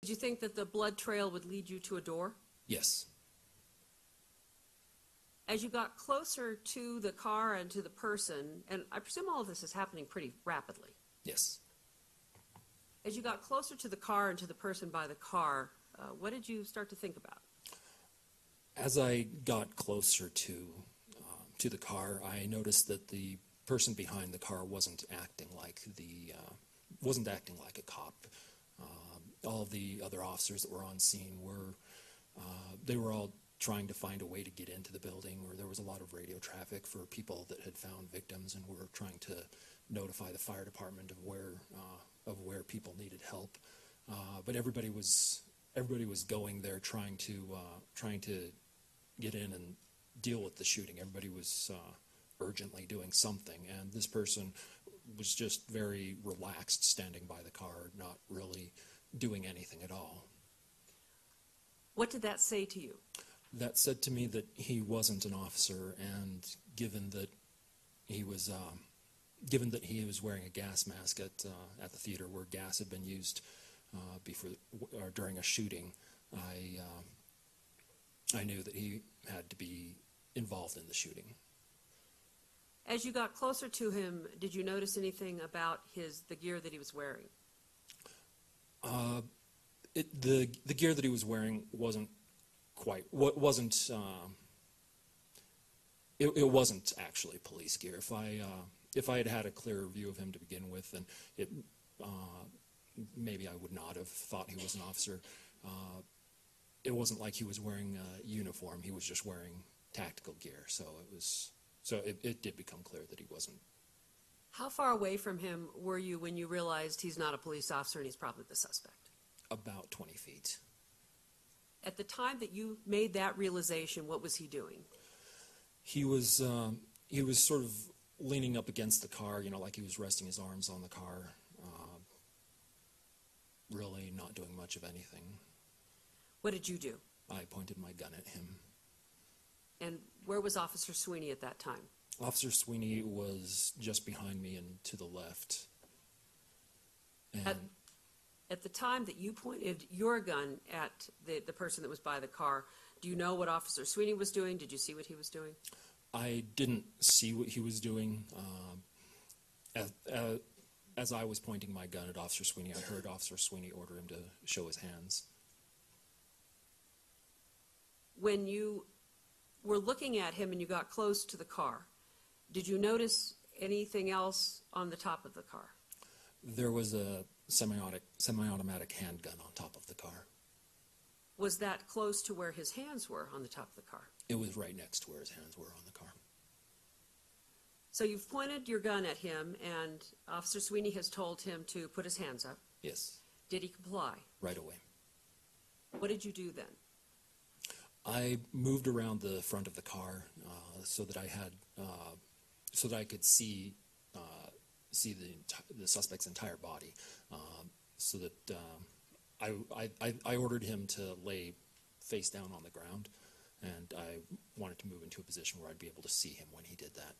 Did you think that the blood trail would lead you to a door? Yes. As you got closer to the car and to the person, and I presume all of this is happening pretty rapidly. Yes. As you got closer to the car and to the person by the car, what did you start to think about? As I got closer to the car, I noticed that the person behind the car wasn't acting like a cop. All of the other officers that were on scene they were all trying to find a way to get into the building, or there was a lot of radio traffic for people that had found victims, and were trying to notify the fire department of where people needed help. But everybody was going there trying to get in and deal with the shooting. Everybody was urgently doing something, and this person was just very relaxed, standing by the car, not really doing anything at all. What did that say to you? That said to me that he wasn't an officer, and given that he was wearing a gas mask at the theater where gas had been used during a shooting, I knew that he had to be involved in the shooting. As you got closer to him, did you notice anything about the gear that he was wearing? The gear that he was wearing wasn't actually police gear. If I had had a clearer view of him to begin with, then maybe I would not have thought he was an officer. It wasn't like he was wearing a uniform. He was just wearing tactical gear. So it did become clear that he wasn't. How far away from him were you when you realized he's not a police officer and he's probably the suspect? About 20 feet. At the time that you made that realization, what was he doing? He was sort of leaning up against the car, like he was resting his arms on the car, really not doing much of anything. What did you do? I pointed my gun at him. And where was Officer Sweeney at that time? Officer Sweeney was just behind me and to the left. And at the time that you pointed your gun at the person that was by the car, do you know what Officer Sweeney was doing? Did you see what he was doing? I didn't see what he was doing. As I was pointing my gun at Officer Sweeney, I heard Officer Sweeney order him to show his hands. When you were looking at him and you got close to the car, did you notice anything else on the top of the car? There was a semi-automatic handgun on top of the car. Was that close to where his hands were on the top of the car? It was right next to where his hands were on the car. So you've pointed your gun at him, and Officer Sweeney has told him to put his hands up. Yes. Did he comply? Right away. What did you do then? I moved around the front of the car so that I could see the suspect's entire body, so that I ordered him to lay face down on the ground, and I wanted to move into a position where I'd be able to see him when he did that.